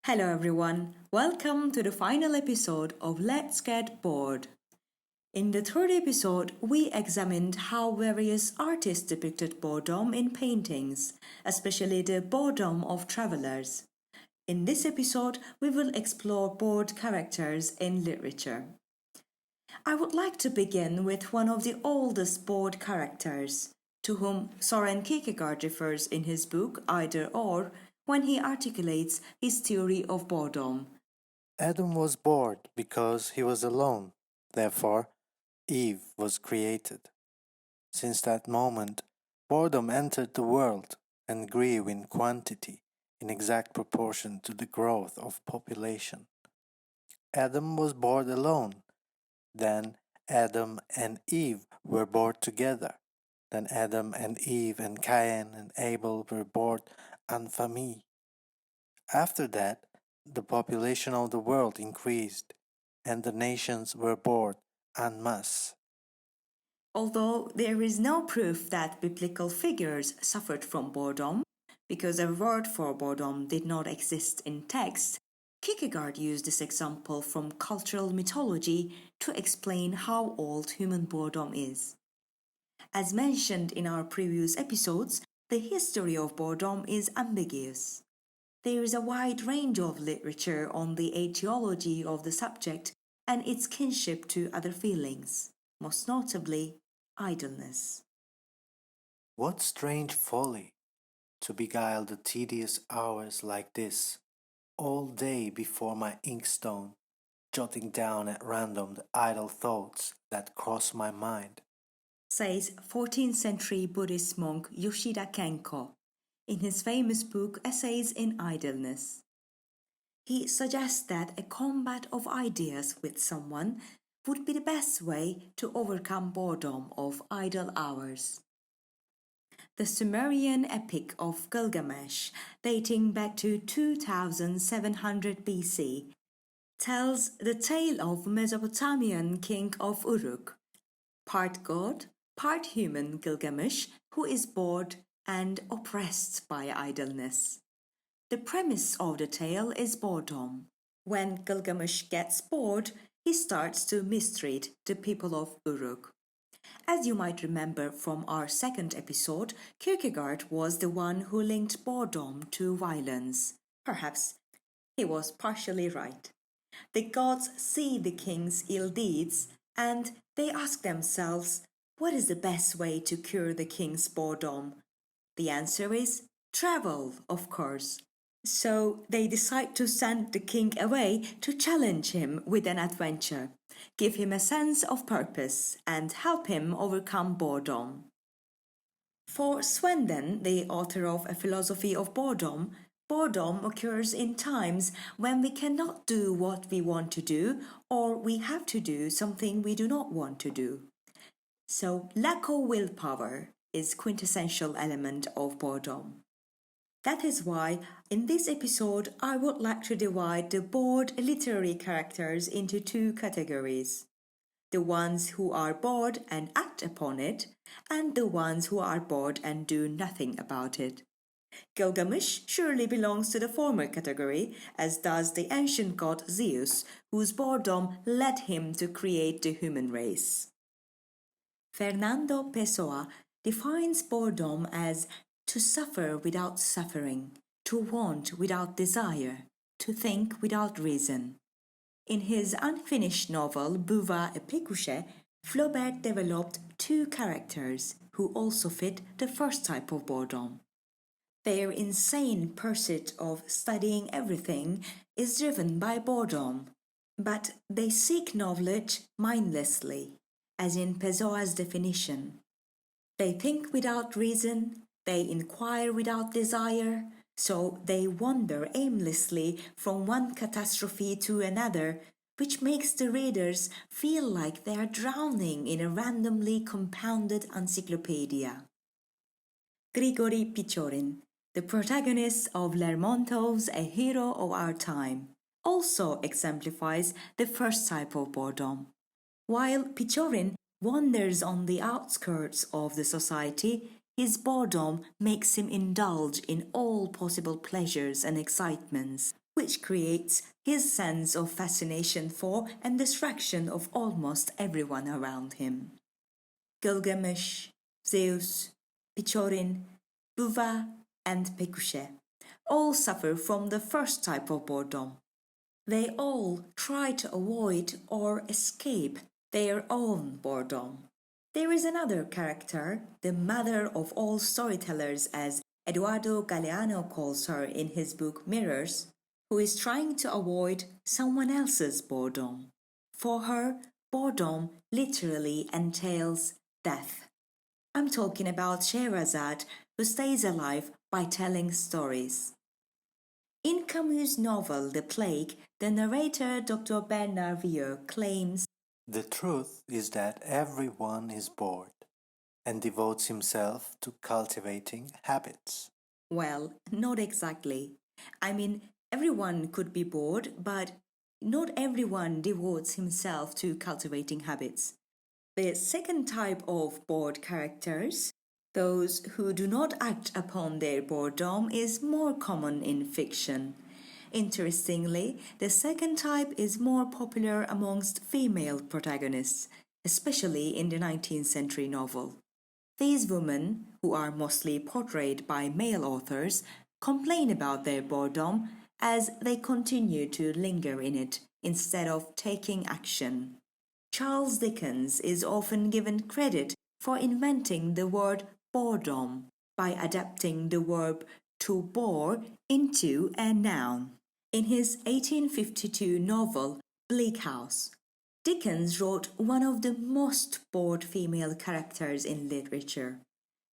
Hello everyone, welcome to the final episode of Let's Get Bored. In the third episode, we examined how various artists depicted boredom in paintings, especially the boredom of travelers. In this episode, we will explore bored characters in literature. I would like to begin with one of the oldest bored characters, to whom Soren Kierkegaard refers in his book Either or, when he articulates his theory of boredom. Adam was bored because he was alone. Therefore, Eve was created. Since that moment, boredom entered the world and grew in quantity in exact proportion to the growth of population. Adam was bored alone. Then Adam and Eve were bored together. Then Adam and Eve and Cain and Abel were bored en famille. After that, the population of the world increased, and the nations were bored en masse. Although there is no proof that biblical figures suffered from boredom, because a word for boredom did not exist in text, Kierkegaard used this example from cultural mythology to explain how old human boredom is. As mentioned in our previous episodes, the history of boredom is ambiguous. There is a wide range of literature on the etiology of the subject and its kinship to other feelings, most notably idleness. What strange folly to beguile the tedious hours like this, all day before my inkstone, jotting down at random the idle thoughts that cross my mind, says 14th century Buddhist monk Yoshida Kenko in his famous book Essays in Idleness. He suggests that a combat of ideas with someone would be the best way to overcome boredom of idle hours. The Sumerian epic of Gilgamesh, dating back to 2700 BC, tells the tale of Mesopotamian king of Uruk, part god, part human Gilgamesh, who is bored and oppressed by idleness. The premise of the tale is boredom. When Gilgamesh gets bored, he starts to mistreat the people of Uruk. As you might remember from our second episode, Kierkegaard was the one who linked boredom to violence. Perhaps he was partially right. The gods see the king's ill deeds and they ask themselves, what is the best way to cure the king's boredom? The answer is travel, of course. So they decide to send the king away to challenge him with an adventure, give him a sense of purpose, and help him overcome boredom. For Swenden, the author of A Philosophy of Boredom, boredom occurs in times when we cannot do what we want to do or we have to do something we do not want to do. So lack of willpower is quintessential element of boredom. That is why, in this episode, I would like to divide the bored literary characters into two categories. The ones who are bored and act upon it, and the ones who are bored and do nothing about it. Gilgamesh surely belongs to the former category, as does the ancient god Zeus, whose boredom led him to create the human race. Fernando Pessoa defines boredom as to suffer without suffering, to want without desire, to think without reason. In his unfinished novel Buva et Pécuchet, Flaubert developed two characters who also fit the first type of boredom. Their insane pursuit of studying everything is driven by boredom, but they seek knowledge mindlessly, as in Pessoa's definition. They think without reason, they inquire without desire, so they wander aimlessly from one catastrophe to another, which makes the readers feel like they are drowning in a randomly compounded encyclopedia. Grigory Pichorin, the protagonist of Lermontov's A Hero of Our Time, also exemplifies the first type of boredom. While Pichorin wanders on the outskirts of the society, his boredom makes him indulge in all possible pleasures and excitements, which creates his sense of fascination for and distraction of almost everyone around him. Gilgamesh, Zeus, Pichorin, Buva, and Pekushe all suffer from the first type of boredom. They all try to avoid or escape their own boredom. There is another character, the mother of all storytellers, as Eduardo Galeano calls her in his book Mirrors, who is trying to avoid someone else's boredom. For her, boredom literally entails death. I'm talking about Scheherazade, who stays alive by telling stories. In Camus' novel The Plague, the narrator Dr. Bernard Vieux claims, "The truth is that everyone is bored and devotes himself to cultivating habits." well, not exactly. I mean, everyone could be bored, but not everyone devotes himself to cultivating habits. The second type of bored characters, those who do not act upon their boredom, is more common in fiction. Interestingly, the second type is more popular amongst female protagonists, especially in the 19th century novel. These women, who are mostly portrayed by male authors, complain about their boredom as they continue to linger in it instead of taking action. Charles Dickens is often given credit for inventing the word boredom by adapting the verb to bore into a noun. In his 1852 novel Bleak House, Dickens wrote one of the most bored female characters in literature,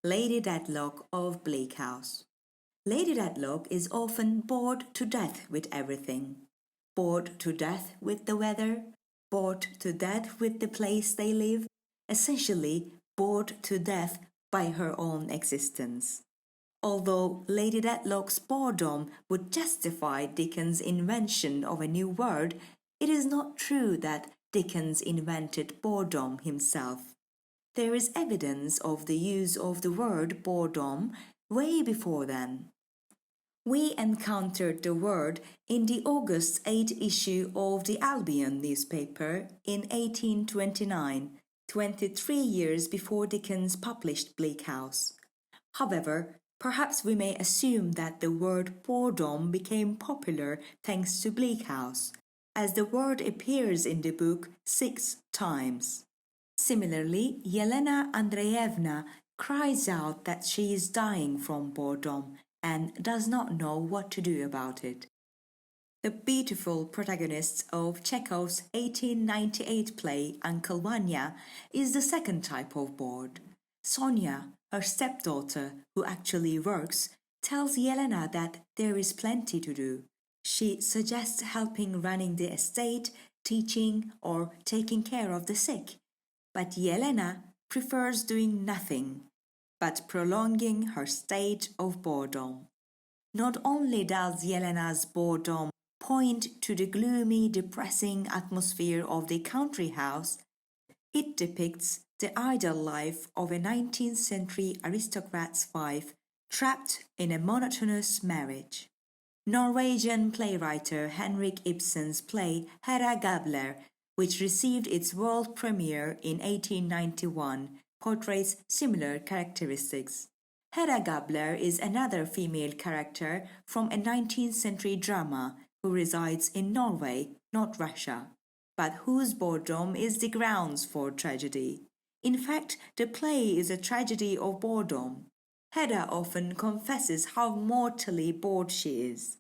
Lady Dedlock of Bleak House. Lady Dedlock is often bored to death with everything. Bored to death with the weather, bored to death with the place they live, essentially bored to death by her own existence. Although Lady Dedlock's boredom would justify Dickens' invention of a new word, it is not true that Dickens invented boredom himself. There is evidence of the use of the word boredom way before then. We encountered the word in the August 8 issue of the Albion newspaper in 1829, 23 years before Dickens published Bleak House. However, perhaps we may assume that the word boredom became popular thanks to Bleak House, as the word appears in the book 6 times. Similarly, Yelena Andreevna cries out that she is dying from boredom and does not know what to do about it. The beautiful protagonist of Chekhov's 1898 play Uncle Vanya is the second type of bored. Sonia, her stepdaughter, who actually works, tells Yelena that there is plenty to do. She suggests helping running the estate, teaching, or taking care of the sick. But Yelena prefers doing nothing, but prolonging her state of boredom. Not only does Yelena's boredom point to the gloomy, depressing atmosphere of the country house, it depicts the idle life of a 19th century aristocrat's wife trapped in a monotonous marriage. Norwegian playwright Henrik Ibsen's play Hedda Gabler, which received its world premiere in 1891, portrays similar characteristics. Hedda Gabler is another female character from a 19th century drama who resides in Norway, not Russia, but whose boredom is the grounds for tragedy. In fact, the play is a tragedy of boredom. Hedda often confesses how mortally bored she is.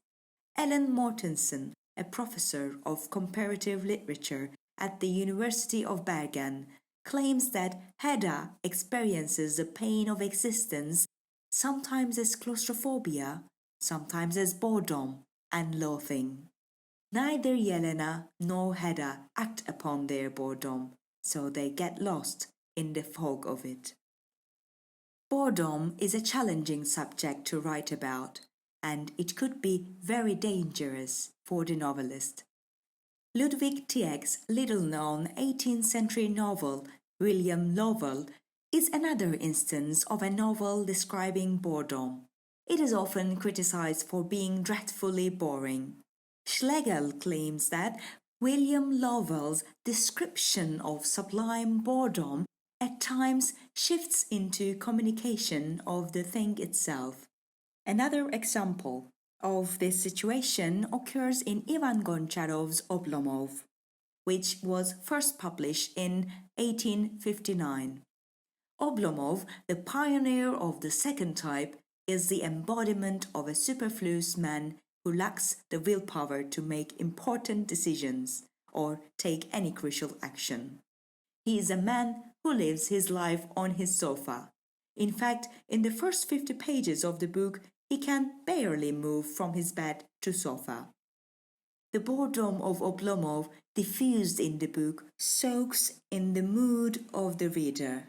Ellen Mortensen, a professor of comparative literature at the University of Bergen, claims that Hedda experiences the pain of existence sometimes as claustrophobia, sometimes as boredom and loathing. Neither Yelena nor Hedda act upon their boredom, so they get lost in the fog of it. Boredom is a challenging subject to write about, and it could be very dangerous for the novelist. Ludwig Tieck's little-known 18th century novel, William Lovell, is another instance of a novel describing boredom. It is often criticized for being dreadfully boring. Schlegel claims that William Lovell's description of sublime boredom at times shifts into communication of the thing itself. Another example of this situation occurs in Ivan Goncharov's Oblomov, which was first published in 1859. Oblomov, the pioneer of the second type, is the embodiment of a superfluous man who lacks the willpower to make important decisions or take any crucial action. He is a man who lives his life on his sofa. In fact, in the first 50 pages of the book, he can barely move from his bed to sofa. The boredom of Oblomov, diffused in the book, soaks in the mood of the reader.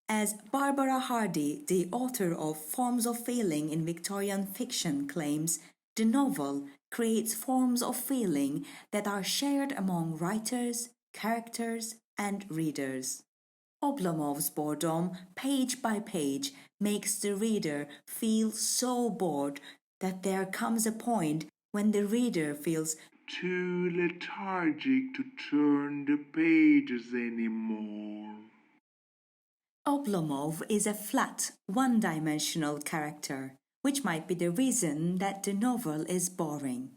As Barbara Hardy, the author of Forms of Feeling in Victorian Fiction, claims, the novel creates forms of feeling that are shared among writers, characters, and readers. Oblomov's boredom, page by page, makes the reader feel so bored that there comes a point when the reader feels too lethargic to turn the pages anymore. Oblomov is a flat, one-dimensional character, which might be the reason that the novel is boring.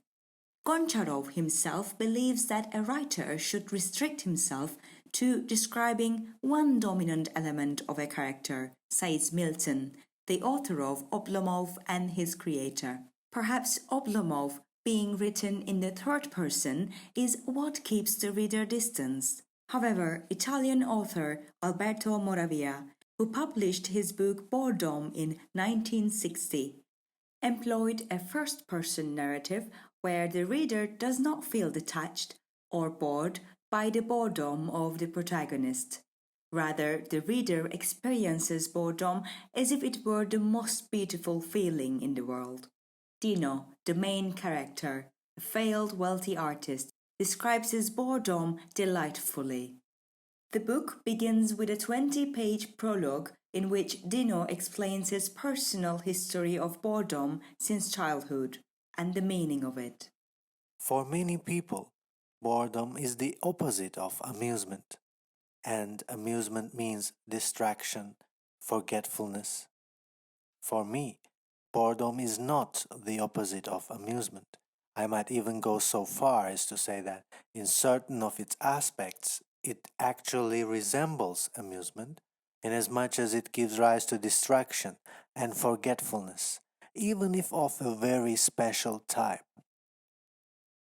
Goncharov himself believes that a writer should restrict himself to describing one dominant element of a character, says Milton, the author of Oblomov and his creator. Perhaps Oblomov, being written in the third person, is what keeps the reader distanced. However, Italian author Alberto Moravia, who published his book Boredom in 1960, employed a first-person narrative where the reader does not feel detached or bored by the boredom of the protagonist. Rather, the reader experiences boredom as if it were the most beautiful feeling in the world. Dino, the main character, a failed wealthy artist, describes his boredom delightfully. The book begins with a 20-page prologue in which Dino explains his personal history of boredom since childhood and the meaning of it. For many people, boredom is the opposite of amusement, and amusement means distraction, forgetfulness. For me, boredom is not the opposite of amusement. I might even go so far as to say that in certain of its aspects, it actually resembles amusement, inasmuch as it gives rise to distraction and forgetfulness, even if of a very special type.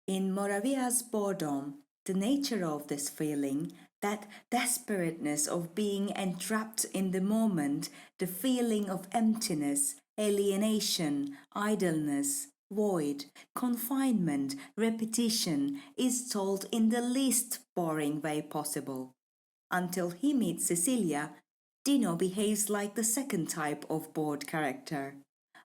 In Moravia's boredom, the nature of this feeling, that desperateness of being entrapped in the moment, the feeling of emptiness, alienation, idleness, void, confinement, repetition, is told in the least boring way possible. Until he meets Cecilia, Dino behaves like the second type of bored character.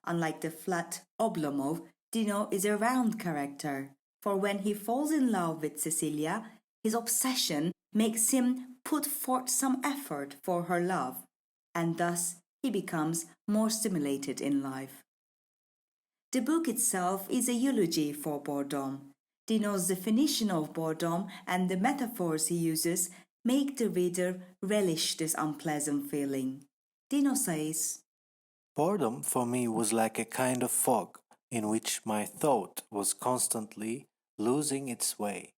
Unlike the flat Oblomov, Dino is a round character, for when he falls in love with Cecilia, his obsession makes him put forth some effort for her love, and thus he becomes more stimulated in life. The book itself is a eulogy for boredom. Dino's definition of boredom and the metaphors he uses make the reader relish this unpleasant feeling. Dino says, Boredom for me was like a kind of fog in which my thought was constantly losing its way,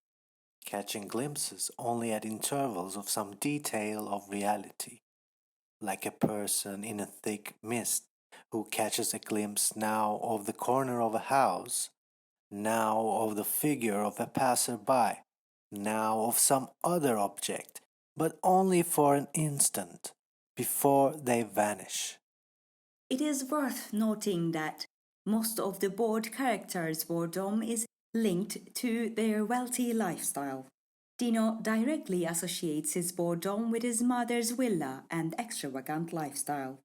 catching glimpses only at intervals of some detail of reality, like a person in a thick mist who catches a glimpse now of the corner of a house, now of the figure of a passer-by, now of some other object, but only for an instant, before they vanish. it is worth noting that most of the bored characters' boredom is linked to their wealthy lifestyle. Dino directly associates his boredom with his mother's villa and extravagant lifestyle.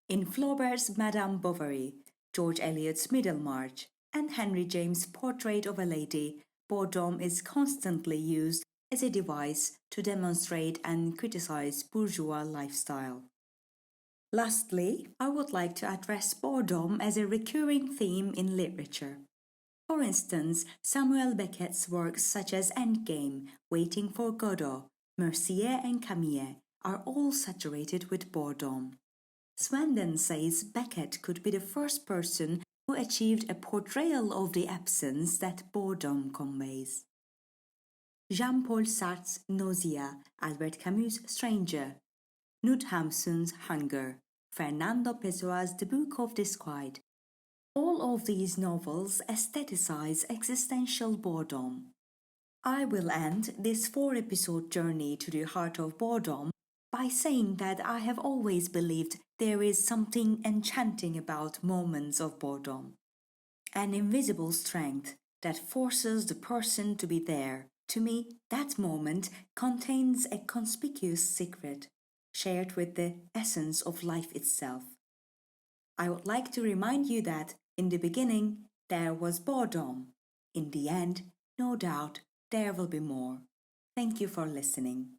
In Flaubert's Madame Bovary, George Eliot's Middlemarch, and Henry James' Portrait of a Lady, boredom is constantly used as a device to demonstrate and criticize bourgeois lifestyle. Lastly, I would like to address boredom as a recurring theme in literature. For instance, Samuel Beckett's works such as Endgame, Waiting for Godot, Mercier and Camille are all saturated with boredom. Swanden says Beckett could be the first person who achieved a portrayal of the absence that boredom conveys. Jean-Paul Sartre's Nausea, Albert Camus' Stranger, Knut Hamsun's Hunger, Fernando Pessoa's The Book of Disquiet. All of these novels aestheticize existential boredom. I will end this 4-episode journey to the heart of boredom by saying that I have always believed there is something enchanting about moments of boredom. An invisible strength that forces the person to be there. To me, that moment contains a conspicuous secret, shared with the essence of life itself. I would like to remind you that, in the beginning, there was boredom. In the end, no doubt, there will be more. Thank you for listening.